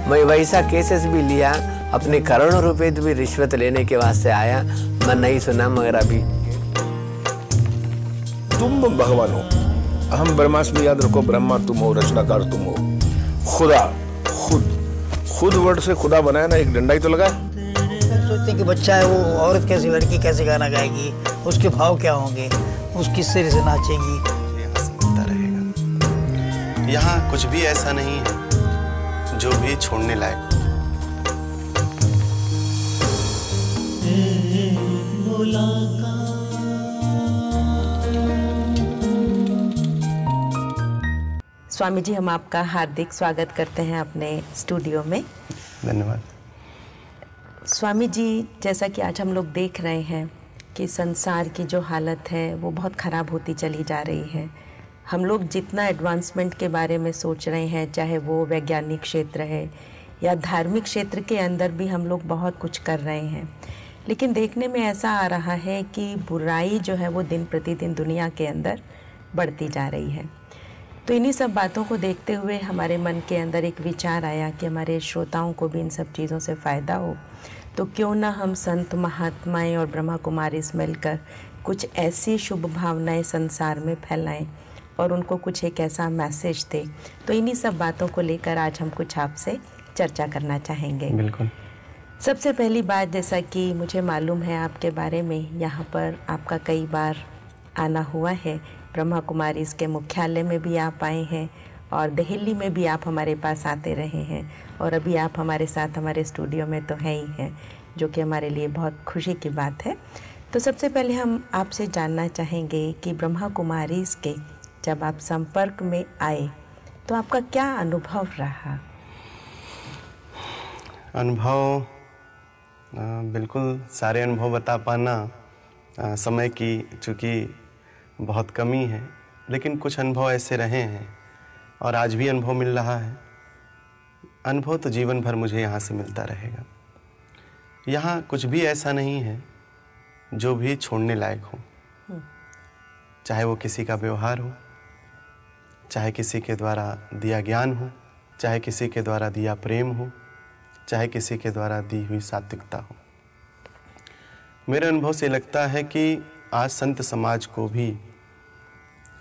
मैं वैसा केसेस भी लिया, अपने करोड़ों रुपए भी रिश्वत लेने के वास्ते आया, मैं नहीं सुना। मगर अभी तुम भगवान हो, अहम ब्रह्मास्मि, याद रखो, ब्रह्मा तुम हो, रचनाकार तुम हो, खुदा खुद वर्ड से खुदा बनाया ना, एक डंडा ही तो लगा है। सोचते कि बच्चा है, वो औरत कैसी, लड़की कैसे गाना गाएगी, उसके भाव क्या होंगे, उस किस तरह से नाचेगी। यहाँ से मिलता रहेगा। यहाँ कुछ भी ऐसा नहीं है जो भी छोड़ने लायक। स्वामी जी, हम आपका हार्दिक स्वागत करते हैं अपने स्टूडियो में। धन्यवाद। स्वामी जी, जैसा कि आज हम लोग देख रहे हैं कि संसार की जो हालत है वो बहुत ख़राब होती चली जा रही है। हम लोग जितना एडवांसमेंट के बारे में सोच रहे हैं, चाहे वो वैज्ञानिक क्षेत्र है या धार्मिक क्षेत्र के अंदर भी हम लोग बहुत कुछ कर रहे हैं, लेकिन देखने में ऐसा आ रहा है कि बुराई जो है वो दिन प्रतिदिन दुनिया के अंदर बढ़ती जा रही है। तो इन्हीं सब बातों को देखते हुए हमारे मन के अंदर एक विचार आया कि हमारे श्रोताओं को भी इन सब चीज़ों से फ़ायदा हो, तो क्यों ना हम संत महात्माएं और ब्रह्मा कुमारी मिलकर कुछ ऐसी शुभ भावनाएं संसार में फैलाएं और उनको कुछ एक ऐसा मैसेज दें। तो इन्हीं सब बातों को लेकर आज हम कुछ आपसे चर्चा करना चाहेंगे। बिल्कुल। सबसे पहली बात, जैसा कि मुझे मालूम है आपके बारे में, यहाँ पर आपका कई बार आना हुआ है। ब्रह्मा कुमारी के मुख्यालय में भी आप आए हैं और दिल्ली में भी आप हमारे पास आते रहे हैं, और अभी आप हमारे साथ हमारे स्टूडियो में तो हैं ही हैं, जो कि हमारे लिए बहुत खुशी की बात है। तो सबसे पहले हम आपसे जानना चाहेंगे कि ब्रह्मा कुमारी के जब आप संपर्क में आए तो आपका क्या अनुभव रहा? अनुभव, बिल्कुल सारे अनुभव बता पाना समय की चूँकि बहुत कमी है, लेकिन कुछ अनुभव ऐसे रहे हैं और आज भी अनुभव मिल रहा है। अनुभव तो जीवन भर मुझे यहाँ से मिलता रहेगा। यहाँ कुछ भी ऐसा नहीं है जो भी छोड़ने लायक हो, चाहे वो किसी का व्यवहार हो, चाहे किसी के द्वारा दिया ज्ञान हो, चाहे किसी के द्वारा दिया प्रेम हो, चाहे किसी के द्वारा दी हुई सात्विकता हो। मेरे अनुभव से लगता है कि आज संत समाज को भी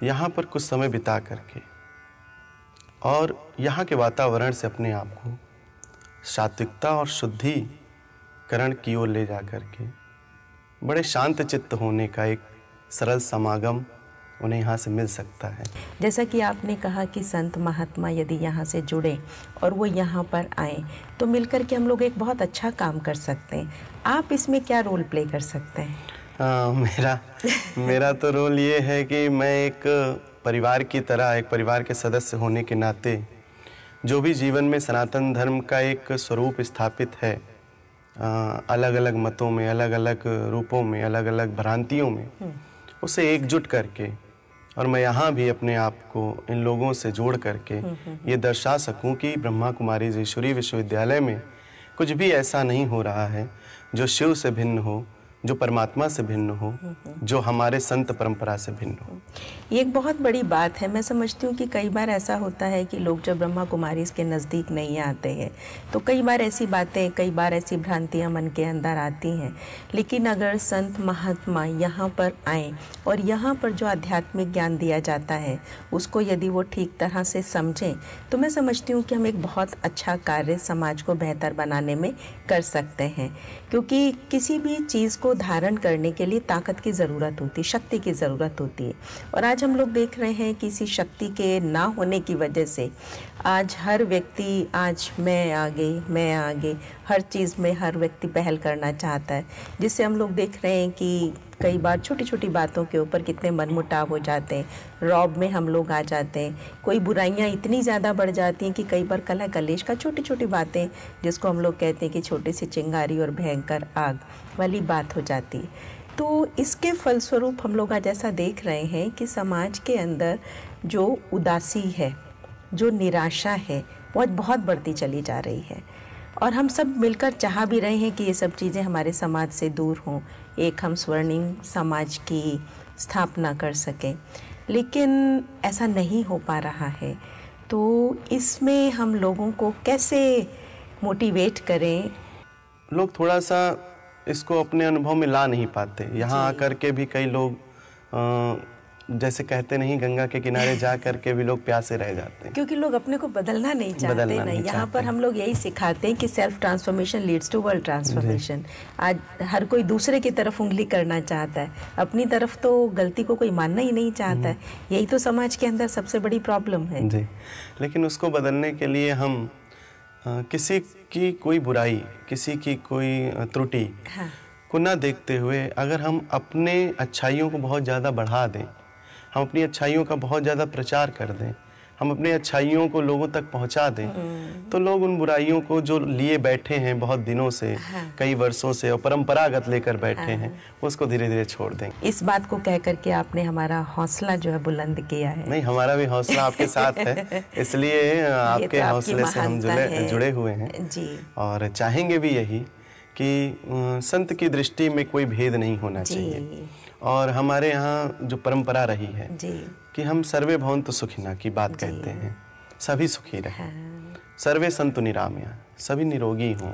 यहाँ पर कुछ समय बिता करके और यहाँ के वातावरण से अपने आप को सात्विकता और शुद्धिकरण की ओर ले जा करके बड़े शांत चित्त होने का एक सरल समागम उन्हें यहाँ से मिल सकता है। जैसा कि आपने कहा कि संत महात्मा यदि यहाँ से जुड़े और वो यहाँ पर आए तो मिलकर के हम लोग एक बहुत अच्छा काम कर सकते हैं। आप इसमें क्या रोल प्ले कर सकते हैं? मेरा तो रोल ये है कि मैं एक परिवार की तरह, एक परिवार के सदस्य होने के नाते जो भी जीवन में सनातन धर्म का एक स्वरूप स्थापित है, अलग अलग मतों में, अलग अलग रूपों में, अलग अलग भ्रांतियों में, उसे एकजुट करके, और मैं यहाँ भी अपने आप को इन लोगों से जोड़ करके ये दर्शा सकूं कि ब्रह्मा कुमारी ईश्वरीय विश्वविद्यालय में कुछ भी ऐसा नहीं हो रहा है जो शिव से भिन्न हो, जो परमात्मा से भिन्न हो, जो हमारे संत परंपरा से भिन्न हो। ये एक बहुत बड़ी बात है। मैं समझती हूँ कि कई बार ऐसा होता है कि लोग जब ब्रह्मा कुमारी के नज़दीक नहीं आते हैं तो कई बार ऐसी बातें, कई बार ऐसी भ्रांतियाँ मन के अंदर आती हैं। लेकिन अगर संत महात्मा यहाँ पर आएँ और यहाँ पर जो आध्यात्मिक ज्ञान दिया जाता है उसको यदि वो ठीक तरह से समझें तो मैं समझती हूँ कि हम एक बहुत अच्छा कार्य समाज को बेहतर बनाने में कर सकते हैं। क्योंकि किसी भी चीज़ को धारण करने के लिए ताकत की ज़रूरत होती है, शक्ति की ज़रूरत होती है, और आज हम लोग देख रहे हैं कि इसी शक्ति के ना होने की वजह से आज हर व्यक्ति, आज मैं आगे, हर चीज़ में हर व्यक्ति पहल करना चाहता है, जिससे हम लोग देख रहे हैं कि कई बार छोटी छोटी बातों के ऊपर कितने मनमुटाव हो जाते हैं, रौब में हम लोग आ जाते हैं, कोई बुराइयां इतनी ज़्यादा बढ़ जाती हैं कि कई बार कलह कलेश का छोटी छोटी बातें, जिसको हम लोग कहते हैं कि छोटी सी चिंगारी और भयंकर आग वाली बात हो जाती है। तो इसके फलस्वरूप हम लोग आज ऐसा देख रहे हैं कि समाज के अंदर जो उदासी है, जो निराशा है, वो बहुत बढ़ती चली जा रही है, और हम सब मिलकर चाह भी रहे हैं कि ये सब चीज़ें हमारे समाज से दूर हों, एक हम स्वर्णिम समाज की स्थापना कर सकें, लेकिन ऐसा नहीं हो पा रहा है। तो इसमें हम लोगों को कैसे मोटिवेट करें। लोग थोड़ा सा इसको अपने अनुभव में ला नहीं पाते। यहाँ आकर के भी कई लोग जैसे कहते नहीं, गंगा के किनारे जा करके भी लोग प्यासे रह जाते हैं, क्योंकि लोग अपने को बदलना नहीं चाहते। नहीं, यहाँ पर हम लोग यही सिखाते हैं कि self transformation leads to world transformation. आज हर कोई दूसरे की तरफ उंगली करना चाहता है, अपनी तरफ तो गलती को कोई मानना ही नहीं चाहता है। यही तो समाज के अंदर सबसे बड़ी प्रॉब्लम है जी। लेकिन उसको बदलने के लिए हम किसी की कोई बुराई, किसी की कोई त्रुटि को ना देखते हुए, अगर हम अपने अच्छाइयों को बहुत ज़्यादा बढ़ा दें, हम अपनी अच्छाइयों का बहुत ज़्यादा प्रचार कर दें, हम अपनी अच्छाइयों को लोगों तक पहुंचा दें, तो लोग उन बुराइयों को जो लिए बैठे हैं बहुत दिनों से, कई वर्षों से, और परंपरागत लेकर बैठे हैं, उसको धीरे धीरे छोड़ देंगे। इस बात को कह करके आपने हमारा हौसला जो है बुलंद किया है। नहीं, हमारा भी हौसला आपके साथ है, इसलिए आपके हौसले से हम जुड़े हुए हैं जी। और चाहेंगे भी यही कि संत की दृष्टि में कोई भेद नहीं होना चाहिए। और हमारे यहाँ जो परंपरा रही है कि हम सर्वे भवन्तु सुखिनः की बात कहते हैं, सभी सुखी रहे, सर्वे सन्तु निरामया, सभी निरोगी हों,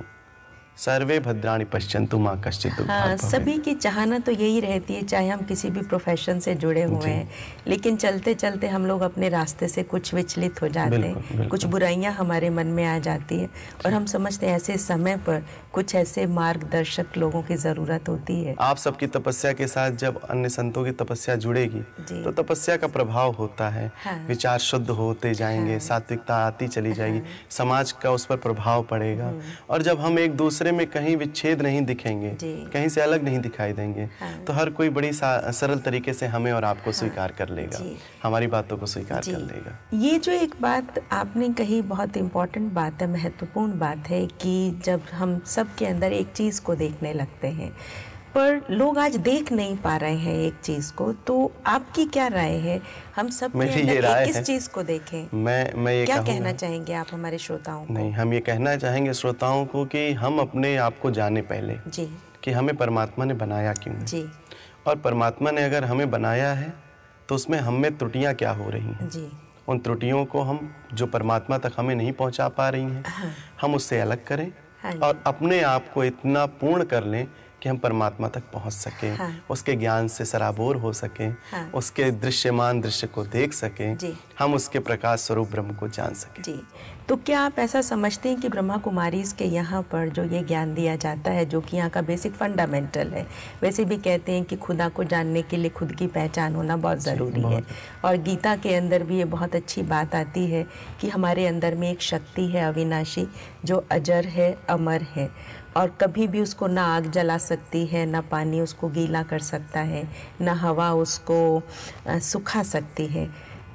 सर्वे भद्राणि पश्यन्तु मा कश्चित् दुर्भाग् भवेत्। सभी की चाहना तो यही रहती है, चाहे हम किसी भी प्रोफेशन से जुड़े हुए हैं, लेकिन चलते चलते हम लोग अपने रास्ते से कुछ विचलित हो जाते हैं, कुछ बुराइयां हमारे मन में आ जाती हैं और हम समझते हैं ऐसे समय पर कुछ ऐसे मार्गदर्शक लोगों की ज़रूरत होती है। आप सबकी तपस्या के साथ जब अन्य संतों की तपस्या जुड़ेगी तो तपस्या का प्रभाव होता है, विचार शुद्ध होते जाएंगे, सात्विकता आती चली जाएगी, समाज का उस पर प्रभाव पड़ेगा। और जब हम एक दूसरे में कहीं विच्छेद नहीं दिखेंगे, कहीं से अलग नहीं दिखाई देंगे, तो हर कोई बड़ी सरल तरीके से हमें और आपको स्वीकार कर लेगा, हमारी बातों को स्वीकार कर लेगा। ये जो एक बात आपने कही बहुत इम्पोर्टेंट बात है, महत्वपूर्ण बात है कि जब हम सब के अंदर एक चीज़ को देखने लगते हैं, पर लोग आज देख नहीं पा रहे हैं एक चीज़ को, तो आपकी क्या राय है? हम सब के अंदर किस चीज़ को देखें? मैं ये क्या कहना चाहेंगे आप हमारे श्रोताओं को? नहीं, हम ये कहना चाहेंगे श्रोताओं को कि हम अपने आप को जाने पहले जी, कि हमें परमात्मा ने बनाया क्यों जी, और परमात्मा ने अगर हमें बनाया है तो उसमें हम में त्रुटियाँ क्या हो रही हैं जी, उन त्रुटियों को हम जो परमात्मा तक हमें नहीं पहुंचा पा रही हैं, हम उससे अलग करें और अपने आप को इतना पूर्ण कर लें कि हम परमात्मा तक पहुंच सकें, उसके ज्ञान से सराबोर हो सकें, उसके दृश्यमान दृश्य को देख सकें, हम उसके प्रकाश स्वरूप ब्रह्म को जान सकें। जी। तो क्या आप ऐसा समझते हैं कि ब्रह्मा कुमारीज़ के यहाँ पर जो ये ज्ञान दिया जाता है, जो कि यहाँ का बेसिक फंडामेंटल है, वैसे भी कहते हैं कि खुदा को जानने के लिए खुद की पहचान होना बहुत ज़रूरी है, और गीता के अंदर भी ये बहुत अच्छी बात आती है कि हमारे अंदर में एक शक्ति है अविनाशी, जो अजर है, अमर है, और कभी भी उसको ना आग जला सकती है, ना पानी उसको गीला कर सकता है, ना हवा उसको सुखा सकती है।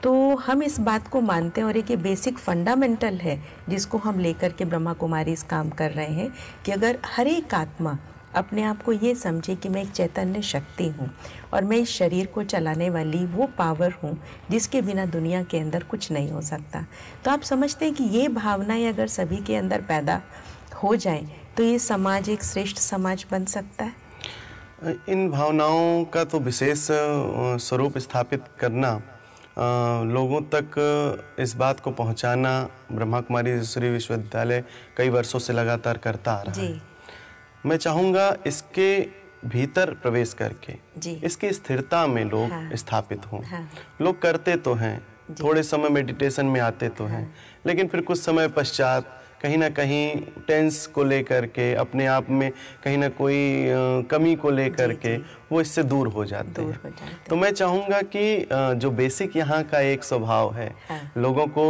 तो हम इस बात को मानते हैं और एक ये बेसिक फंडामेंटल है जिसको हम लेकर के ब्रह्मा कुमारी इस काम कर रहे हैं कि अगर हर एक आत्मा अपने आप को ये समझे कि मैं एक चैतन्य शक्ति हूँ और मैं इस शरीर को चलाने वाली वो पावर हूँ जिसके बिना दुनिया के अंदर कुछ नहीं हो सकता, तो आप समझते हैं कि ये भावनाएं अगर सभी के अंदर पैदा हो जाएं तो ये समाज एक श्रेष्ठ समाज बन सकता है। इन भावनाओं का तो विशेष स्वरूप स्थापित करना, लोगों तक इस बात को पहुंचाना ब्रह्मा कुमारी ईश्वरीय विश्वविद्यालय कई वर्षों से लगातार करता आ रहा है। मैं चाहूँगा इसके भीतर प्रवेश करके इसकी स्थिरता में लोग स्थापित हों। लोग करते तो हैं, थोड़े समय मेडिटेशन में आते तो हैं, लेकिन फिर कुछ समय पश्चात कहीं ना कहीं टेंस को लेकर के, अपने आप में कहीं ना कोई कमी को लेकर के वो इससे दूर हो जाते हैं। तो मैं चाहूँगा कि जो बेसिक यहाँ का एक स्वभाव है, लोगों को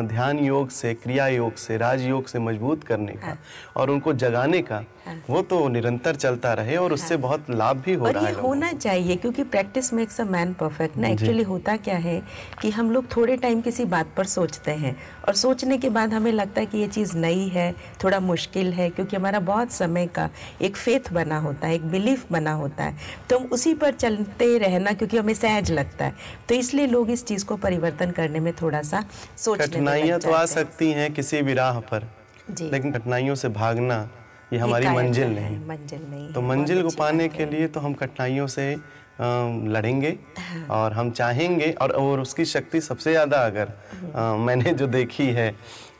ध्यान योग से, क्रिया योग से, राजयोग से मजबूत करने का और उनको जगाने का, वो तो निरंतर चलता रहे और उससे बहुत लाभ भी हो रहा है। होना चाहिए, क्योंकि practice makes a man perfect ना। एक्चुअली होता क्या है कि हम लोग थोड़े टाइम किसी बात पर सोचते हैं और सोचने के बाद हमें लगता है कि ये चीज़ नई है, थोड़ा मुश्किल है, क्योंकि हमारा बहुत समय का एक फेथ बना होता है, एक बिलीफ बना होता है, तो हम उसी पर चलते रहना क्योंकि हमें सहज लगता है, तो इसलिए लोग इस चीज़ को परिवर्तन करने में थोड़ा सा सोचने में कठिनाइयाँ तो आ सकती हैं किसी भी राह पर, लेकिन कठिनाइयों से भागना ये हमारी मंजिल नहीं। मंजिल नहीं। तो मंजिल को पाने के लिए तो हम कठिनाइयों से लड़ेंगे और हम चाहेंगे, और उसकी शक्ति सबसे ज़्यादा अगर मैंने जो देखी है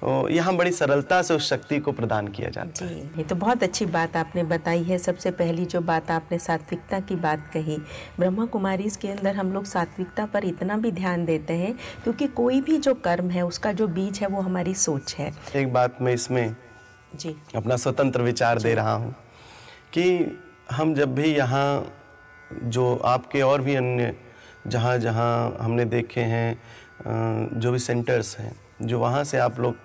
तो यहाँ बड़ी सरलता से उस शक्ति को प्रदान किया जाता है। ये तो बहुत अच्छी बात आपने बताई है। सबसे पहली जो बात आपने सात्विकता की बात कही, ब्रह्मा कुमारीज़ के अंदर हम लोग सात्विकता पर इतना भी ध्यान देते हैं क्योंकि कोई भी जो कर्म है उसका जो बीज है वो हमारी सोच है। एक बात मैं इसमें जी अपना स्वतंत्र विचार दे रहा हूँ कि हम जब भी यहाँ जो आपके और भी अन्य जहाँ जहाँ हमने देखे हैं जो भी सेंटर्स हैं जो वहाँ से आप लोग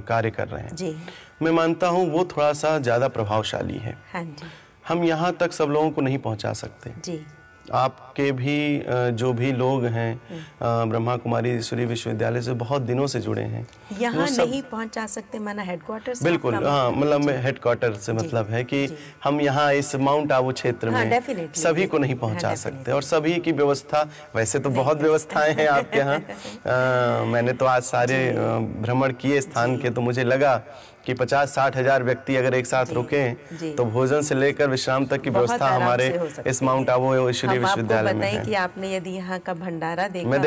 कार्य कर रहे हैं, जी मैं मानता हूँ वो थोड़ा सा ज़्यादा प्रभावशाली है। हाँ जी, हम यहाँ तक सब लोगों को नहीं पहुँचा सकते। जी आपके भी जो भी लोग हैं ब्रह्मा कुमारी ईश्वरीय विश्वविद्यालय से बहुत दिनों से जुड़े हैं, यहाँ नहीं पहुँचा सकते माना हेडक्वार्टर से। बिल्कुल हाँ, मतलब हेडक्वार्टर से मतलब है कि हम यहाँ इस माउंट आबू क्षेत्र में सभी को नहीं पहुँचा सकते और सभी की व्यवस्था, वैसे तो बहुत व्यवस्थाएं हैं आपके यहाँ। मैंने तो आज सारे भ्रमण किए स्थान के, तो मुझे लगा कि 50-60 हजार व्यक्ति अगर एक साथ रुकें तो भोजन से लेकर विश्राम तक की व्यवस्था हमारे इस माउंट आबू ईश्वरीय विश्वविद्यालय में है। कि आपने यदि यहाँ का भंडारा देखा, मैं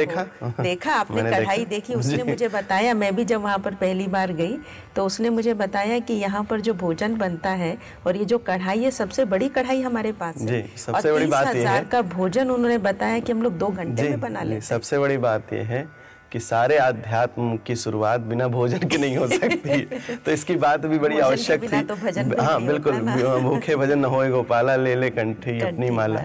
देखा आपने कढ़ाई देखी, उसने मुझे बताया, मैं भी जब वहाँ पर पहली बार गई तो उसने मुझे बताया कि यहाँ पर जो भोजन बनता है और ये जो कढ़ाई है सबसे बड़ी कढ़ाई हमारे पास है। सबसे बड़ी बात ये है का भोजन उन्होंने बताया कि हम लोग 2 घंटे में बना लेते। सबसे बड़ी बात ये है कि सारे आध्यात्म की शुरुआत बिना भोजन के नहीं हो सकती। तो इसकी बात भी बड़ी आवश्यक थी। तो हाँ बिल्कुल, भूखे भजन न होए गोपाला, ले ले कंठी अपनी माला।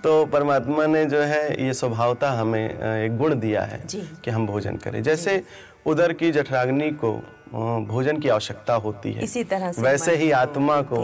तो परमात्मा ने जो है ये स्वभावता हमें एक गुण दिया है कि हम भोजन करें। जैसे उदर की जठराग्नि को भोजन की आवश्यकता होती है, इसी तरह से वैसे ही आत्मा को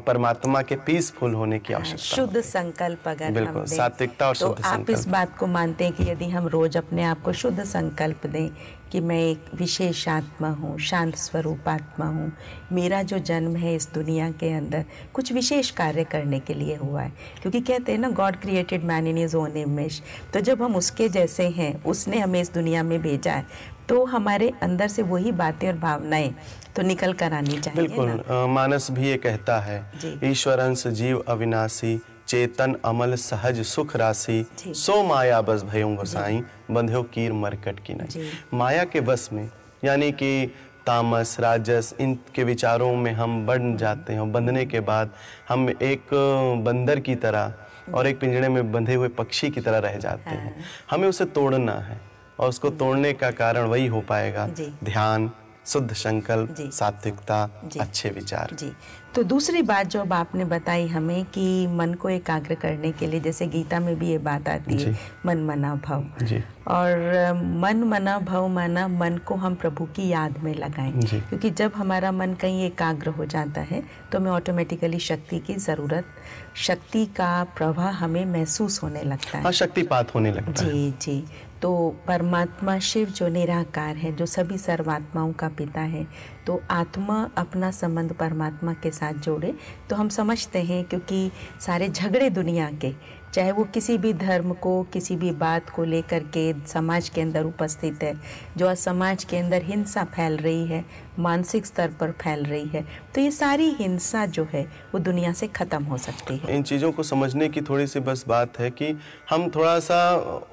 परमात्मा के पीसफुल होने की आवश्यकता। शुद्ध संकल्प अगर बिल्कुल, सात्विकता और शुद्ध संकल्प। आप इस बात को मानते हैं कि यदि हम रोज अपने आप को शुद्ध संकल्प दें कि मैं एक विशेष आत्मा हूँ, शांत स्वरूप आत्मा हूँ, मेरा जो जन्म है इस दुनिया के अंदर कुछ विशेष कार्य करने के लिए हुआ है, क्योंकि कहते हैं ना God created man in his own image. तो जब हम उसके जैसे हैं, उसने हमें इस दुनिया में भेजा है, तो हमारे अंदर से वही बातें और भावनाएं तो निकल कर आनी चाहिए। बिल्कुल, मानस भी ये कहता है, ईश्वर अंश जीव अविनाशी, चेतन अमल सहज सुख राशि, सो माया बस भयों गोसाई, बंध्यो कीर मरकट की नहीं। माया के बस में यानी कि तामस राजस इनके विचारों में हम बंध जाते हैं और बंधने के बाद हम एक बंदर की तरह और एक पिंजरे में बंधे हुए पक्षी की तरह रह जाते हैं। हमें उसे तोड़ना है और उसको तोड़ने का कारण वही हो पाएगा ध्यान, शुद्ध संकल्प, सात्विकता, अच्छे विचार। जी। तो दूसरी बात जो अब आपने बताई हमें कि मन को एकाग्र करने के लिए, जैसे गीता में भी ये बात आती है, मन मना भव। और मन मना भव माना मन को हम प्रभु की याद में लगाएं, क्योंकि जब हमारा मन कहीं एकाग्र हो जाता है तो हमें ऑटोमेटिकली शक्ति की ज़रूरत, शक्ति का प्रवाह हमें महसूस होने लगता है। हाँ, शक्तिपात होने लगता है। जी जी। तो परमात्मा शिव जो निराकार है, जो सभी सर्वात्माओं का पिता है, तो आत्मा अपना संबंध परमात्मा के साथ जोड़े तो हम समझते हैं, क्योंकि सारे झगड़े दुनिया के, चाहे वो किसी भी धर्म को, किसी भी बात को लेकर के समाज के अंदर उपस्थित है, जो आज समाज के अंदर हिंसा फैल रही है, मानसिक स्तर पर फैल रही है, तो ये सारी हिंसा जो है वो दुनिया से ख़त्म हो सकती है। इन चीज़ों को समझने की थोड़ी सी बस बात है कि हम थोड़ा सा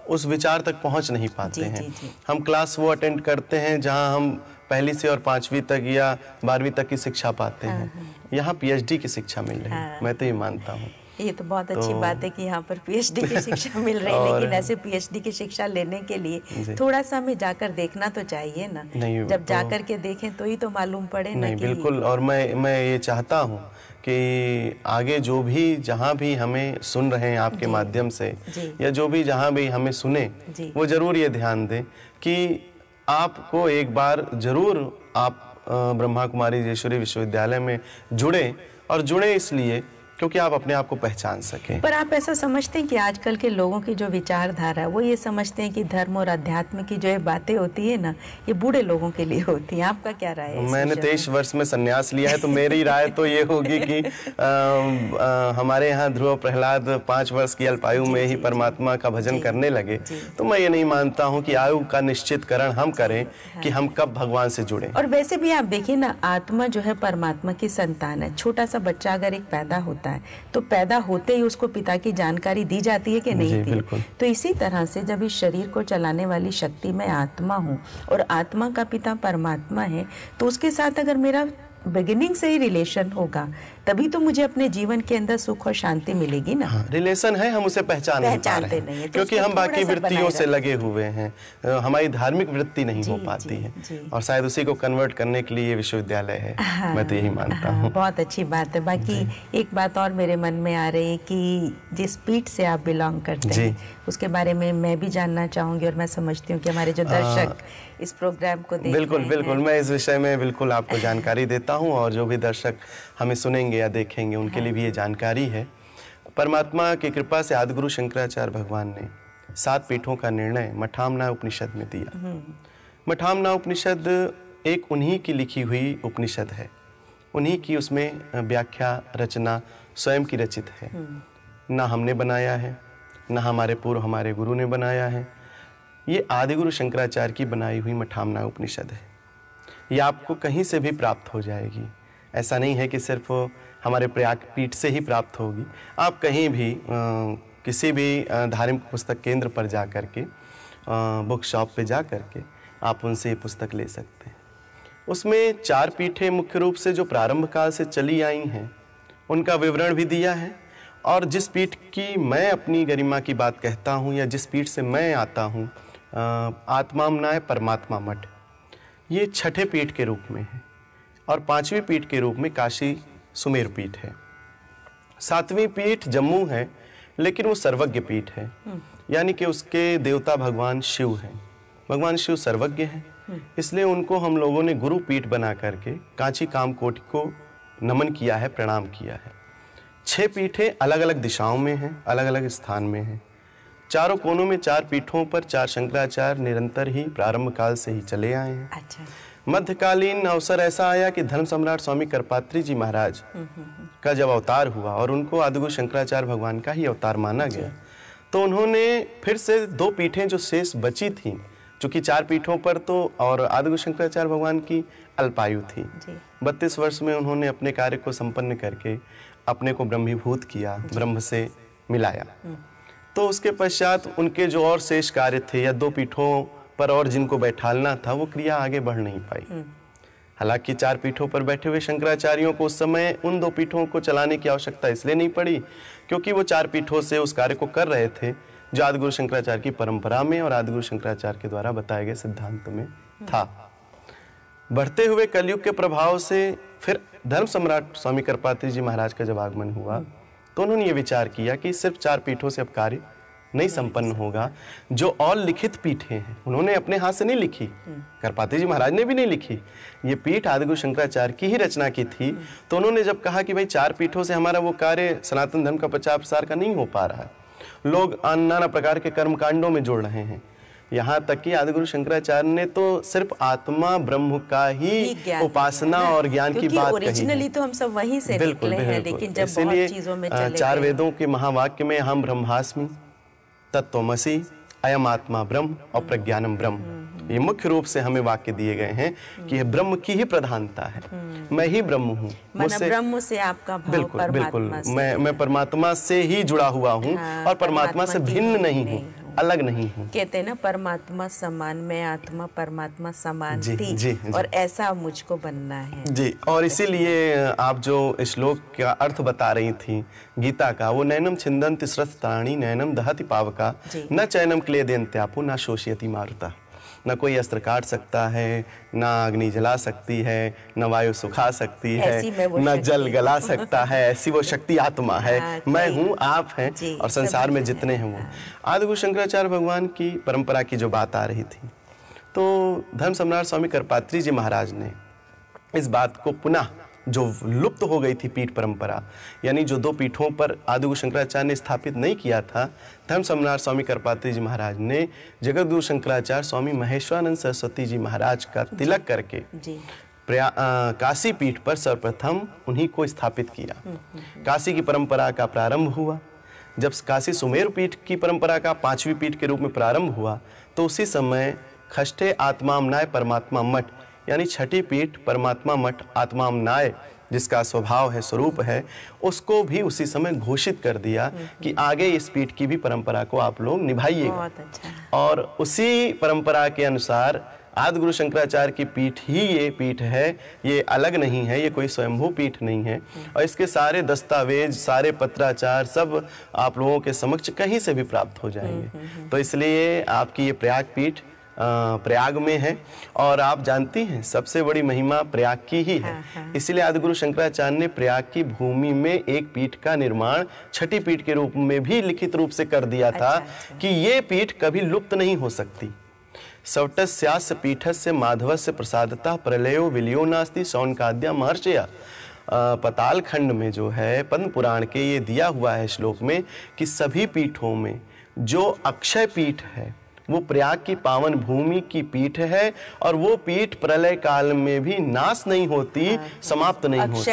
उस विचार तक पहुंच नहीं पाते हैं। हम क्लास वो अटेंड करते हैं जहां हम पहली से और 5वीं तक या 12वीं तक की शिक्षा पाते हैं। यहाँ PhD की शिक्षा मिल रही है, मैं तो ये मानता हूँ। ये तो बहुत अच्छी बात है कि यहाँ पर PhD की शिक्षा मिल रही है, लेकिन ऐसे PhD की शिक्षा लेने के लिए थोड़ा सा हमें जाकर देखना तो चाहिए ना। जब जाकर के देखें तो ही तो मालूम पड़े ना। नहीं, बिल्कुल। और मैं ये चाहता हूँ कि आगे जो भी जहाँ भी हमें सुन रहे हैं आपके माध्यम से, या जो भी जहाँ भी हमें सुने, वो जरूर ये ध्यान दें कि आपको एक बार जरूर आप ब्रह्मा कुमारी ईश्वरीय विश्वविद्यालय में जुड़े, और जुड़े इसलिए क्योंकि आप अपने आप को पहचान सकें। पर आप ऐसा समझते हैं कि आजकल के लोगों की जो विचारधारा है वो ये समझते हैं कि धर्म और अध्यात्म की जो बातें होती है ना, ये बूढ़े लोगों के लिए होती है। आपका क्या राय है? मैंने 23 वर्ष में संन्यास लिया है, तो मेरी राय तो ये होगी कि हमारे यहाँ ध्रुव प्रहलाद 5 वर्ष की अल्पायु में ही परमात्मा का भजन करने लगे। तो मैं ये नहीं मानता हूँ कि आयु का निश्चितकरण हम करें कि हम कब भगवान से जुड़े। और वैसे भी आप देखिए ना, आत्मा जो है परमात्मा की संतान है। छोटा सा बच्चा अगर एक पैदा होता होता है तो पैदा होते ही उसको पिता की जानकारी दी जाती है कि नहीं दी। तो इसी तरह से जब इस शरीर को चलाने वाली शक्ति मैं आत्मा हूँ और आत्मा का पिता परमात्मा है, तो उसके साथ अगर मेरा बिगिनिंग से ही रिलेशन होगा तभी तो मुझे अपने जीवन के अंदर सुख और शांति मिलेगी ना। रिलेशन है, हम उसे पहचानते नहीं है, क्योंकि हम बाकी वृत्तियों से लगे हुए हैं, हमारी धार्मिक वृत्ति नहीं हो पाती है और शायद उसी को कन्वर्ट करने के लिए विश्वविद्यालय है। हाँ, मैं तो यही मानता हूँ। बहुत अच्छी बात है। बाकी एक बात और मेरे मन में आ रही है कि जिस पीठ से आप बिलोंग करते हैं उसके बारे में मैं भी जानना चाहूंगी और मैं समझती हूँ कि हमारे जो दर्शक इस प्रोग्राम को देख बिल्कुल बिल्कुल मैं इस विषय में बिल्कुल आपको जानकारी देता हूँ और जो भी दर्शक हमें सुनेंगे या देखेंगे उनके लिए भी ये जानकारी है। परमात्मा की कृपा से आदिगुरु शंकराचार्य भगवान ने 7 पीठों का निर्णय मठामना उपनिषद में दिया। मठामना उपनिषद एक उन्हीं की लिखी हुई उपनिषद है, उन्हीं की उसमें व्याख्या रचना स्वयं की रचित है, ना हमने बनाया है ना हमारे पूर्व हमारे गुरु ने बनाया है। ये आदिगुरु शंकराचार्य की बनाई हुई मठामना उपनिषद है। ये आपको कहीं से भी प्राप्त हो जाएगी, ऐसा नहीं है कि सिर्फ हमारे प्रयाग पीठ से ही प्राप्त होगी। आप कहीं भी किसी भी धार्मिक पुस्तक केंद्र पर जा कर के बुक शॉप पे जा कर के आप उनसे ये पुस्तक ले सकते हैं। उसमें 4 पीठें मुख्य रूप से जो प्रारंभ काल से चली आई हैं उनका विवरण भी दिया है और जिस पीठ की मैं अपनी गरिमा की बात कहता हूँ या जिस पीठ से मैं आता हूँ आत्मामनाय परमात्मा मठ, ये 6ठे पीठ के रूप में है और 5वीं पीठ के रूप में काशी सुमेर पीठ है। 7वीं पीठ जम्मू है लेकिन वो सर्वज्ञ पीठ है, यानी कि उसके देवता भगवान शिव हैं। भगवान शिव सर्वज्ञ हैं, इसलिए उनको हम लोगों ने गुरु पीठ बना करके कांची कामकोटि को नमन किया है, प्रणाम किया है। 6 पीठें अलग अलग दिशाओं में हैं, अलग अलग स्थान में हैं। चारों कोनों में 4 पीठों पर 4 शंकराचार्य निरंतर ही प्रारंभ काल से ही चले आए हैं। अच्छा। मध्यकालीन अवसर ऐसा आया कि धर्म सम्राट स्वामी करपात्री जी महाराज का जब अवतार हुआ और उनको आदिगुरु शंकराचार्य भगवान का ही अवतार माना गया, तो उन्होंने फिर से 2 पीठें जो शेष बची थी, चूंकि 4 पीठों पर तो और आदिगुरु शंकराचार्य भगवान की अल्पायु थी, 32 वर्ष में उन्होंने अपने कार्य को संपन्न करके अपने को ब्रह्मीभूत किया, ब्रह्म से मिलाया। तो उसके पश्चात उनके जो और शेष कार्य थे या 2 पीठों पर और जिनको बैठालना था वो क्रिया आगे बढ़ नहीं पाई। हालांकि 4 पीठों पर बैठे हुए शंकराचार्यों को उस समय उन 2 पीठों को चलाने की आवश्यकता इसलिए नहीं पड़ी क्योंकि वो 4 पीठों से उस कार्य को कर रहे थे जो आदिगुरु शंकराचार्य की परंपरा में और आदिगुरु शंकराचार्य के द्वारा बताए गए सिद्धांत में था। बढ़ते हुए कलयुग के प्रभाव से फिर धर्म सम्राट स्वामी करपात्री जी महाराज का जब आगमन हुआ तो उन्होंने ये विचार किया कि सिर्फ 4 पीठों से अब कार्य नहीं संपन्न होगा। जो और लिखित पीठें हैं उन्होंने अपने हाथ से नहीं लिखी, करपात्री जी महाराज ने भी नहीं लिखी, ये पीठ आदिगुरु शंकराचार्य की ही रचना की थी। तो उन्होंने जब कहा कि भाई 4 पीठों से हमारा वो कार्य सनातन धर्म का प्रचार प्रसार का नहीं हो पा रहा है, लोग नाना प्रकार के कर्म कांडों में जुड़ रहे हैं, यहाँ तक कि आदिगुरु शंकराचार्य ने तो सिर्फ आत्मा ब्रह्म का ही उपासना और ज्ञान की बात कही है। ओरिजिनली तो हम सब वहीं से निकले हैं, लेकिन जब बहुत चीजों में चले 4 वेदों के महावाक्य में हम ब्रह्मास्मि तत्त्वमसि अयम आत्मा ब्रह्म और प्रज्ञानम ब्रह्म, ये मुख्य रूप से हमें वाक्य दिए गए हैं कि ब्रह्म की ही प्रधानता है, मैं ही ब्रह्म हूँ। ब्रह्म से आपका भाव बिल्कुल बिल्कुल मैं परमात्मा से ही जुड़ा हुआ हूँ और परमात्मा से भिन्न नहीं हूँ, अलग नहीं हूँ। कहते हैं ना परमात्मा समान, मैं आत्मा परमात्मा समान थी और ऐसा मुझको बनना है जी। और इसीलिए आप जो श्लोक का अर्थ बता रही थी गीता का, वो नैनम छिंदन्ति स्रस्तानि नैनम दहति पावका न चैनम क्लेदयन्त्यापो न शोषयति मारुता। न कोई अस्त्र काट सकता है, ना अग्नि जला सकती है, न वायु सुखा सकती है, न जल गला सकता है, ऐसी वो शक्ति आत्मा है। मैं हूँ, आप हैं और संसार में जितने हैं वो। आदिगुरु शंकराचार्य भगवान की परंपरा की जो बात आ रही थी, तो धर्म सम्राट स्वामी करपात्री जी महाराज ने इस बात को पुनः जो लुप्त हो गई थी पीठ परंपरा, यानी जो 2 पीठों पर आदिगुरु शंकराचार्य ने स्थापित नहीं किया था, धर्म सम्राट स्वामी करपात्री जी महाराज ने जगतगुरु शंकराचार्य स्वामी महेश्वरानंद सरस्वती जी महाराज का तिलक करके काशी पीठ पर सर्वप्रथम उन्हीं को स्थापित किया। काशी की परंपरा का प्रारंभ हुआ। जब काशी सुमेर पीठ की परंपरा का 5वीं पीठ के रूप में प्रारंभ हुआ तो उसी समय खष्टे आत्मामनाय परमात्मा मठ यानी 6ठी पीठ परमात्मा मठ आत्मामनाय जिसका स्वभाव है, स्वरूप है, उसको भी उसी समय घोषित कर दिया कि आगे इस पीठ की भी परंपरा को आप लोग निभाइएगा। बहुत अच्छा। और उसी परंपरा के अनुसार आदि गुरु शंकराचार्य की पीठ ही ये पीठ है, ये अलग नहीं है, ये कोई स्वयंभू पीठ नहीं है। और इसके सारे दस्तावेज, सारे पत्राचार सब आप लोगों के समक्ष कहीं से भी प्राप्त हो जाएंगे। तो इसलिए आपकी ये प्रयाग पीठ प्रयाग में है, और आप जानती हैं सबसे बड़ी महिमा प्रयाग की ही है। इसलिए आदि गुरु शंकराचार्य ने प्रयाग की भूमि में एक पीठ का निर्माण छठी पीठ के रूप में भी लिखित रूप से कर दिया था कि ये पीठ कभी लुप्त नहीं हो सकती। सवटस्यास्य पीठस्य माधवस्य प्रसादतः प्रलयो विलयो नास्ति शौनकाद्या महर्षया। पताल खंड में जो है पद्म पुराण के ये दिया हुआ है श्लोक में कि सभी पीठों में जो अक्षय पीठ है वो प्रयाग की पावन भूमि की पीठ है, और वो पीठ प्रलय काल में भी नाश नहीं होती, समाप्त नहीं होती।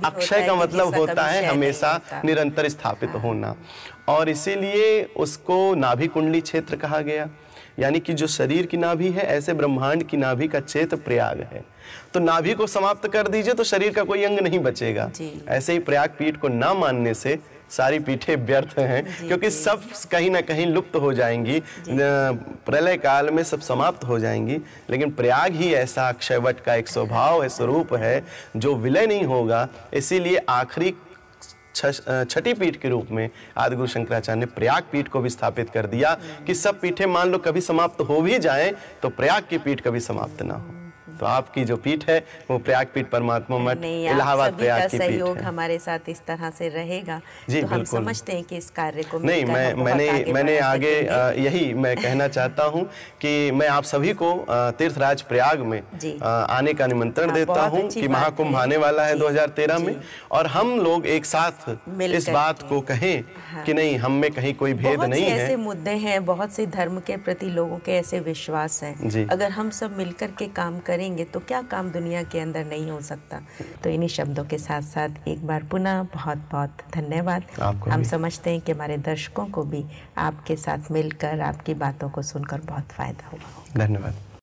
अक्षय का मतलब होता है हमेशा निरंतर स्थापित होना। और इसीलिए उसको नाभि कुंडली क्षेत्र कहा गया, यानी कि जो शरीर की नाभि है, ऐसे ब्रह्मांड की नाभि का क्षेत्र प्रयाग है। तो नाभि को समाप्त कर दीजिए तो शरीर का कोई अंग नहीं बचेगा। ऐसे ही प्रयाग पीठ को ना मानने से सारी पीठें व्यर्थ हैं, क्योंकि सब कहीं ना कहीं लुप्त हो जाएंगी, प्रलय काल में सब समाप्त हो जाएंगी। लेकिन प्रयाग ही ऐसा अक्षयवट का एक स्वभाव है, स्वरूप है, जो विलय नहीं होगा। इसीलिए आखिरी छठी पीठ के रूप में आदि गुरु शंकराचार्य ने प्रयाग पीठ को भी स्थापित कर दिया कि सब पीठें मान लो कभी समाप्त हो भी जाएं तो प्रयाग की पीठ कभी समाप्त ना हो। तो आपकी जो पीठ है वो प्रयाग पीठ परमात्मा मठ इलाहाबाद प्रयाग की पीठ है। सहयोग हमारे साथ इस तरह से रहेगा तो हम समझते हैं कि इस कार्य को नहीं, मैंने आगे यही मैं कहना चाहता हूँ कि मैं आप सभी को तीर्थराज प्रयाग में आने का निमंत्रण देता हूँ कि महाकुंभ आने वाला है 2013 में, और हम लोग एक साथ इस बात को कहें कि नहीं, हम में कहीं कोई भेद नहीं है। ऐसे मुद्दे हैं, बहुत से धर्म के प्रति लोगों के ऐसे विश्वास हैं, अगर हम सब मिलकर के काम करेंगे तो क्या काम दुनिया के अंदर नहीं हो सकता। तो इन्हीं शब्दों के साथ साथ एक बार पुनः बहुत बहुत धन्यवाद। हम समझते हैं कि हमारे दर्शकों को भी आपके साथ मिलकर आपकी बातों को सुनकर बहुत फायदा होगा। धन्यवाद।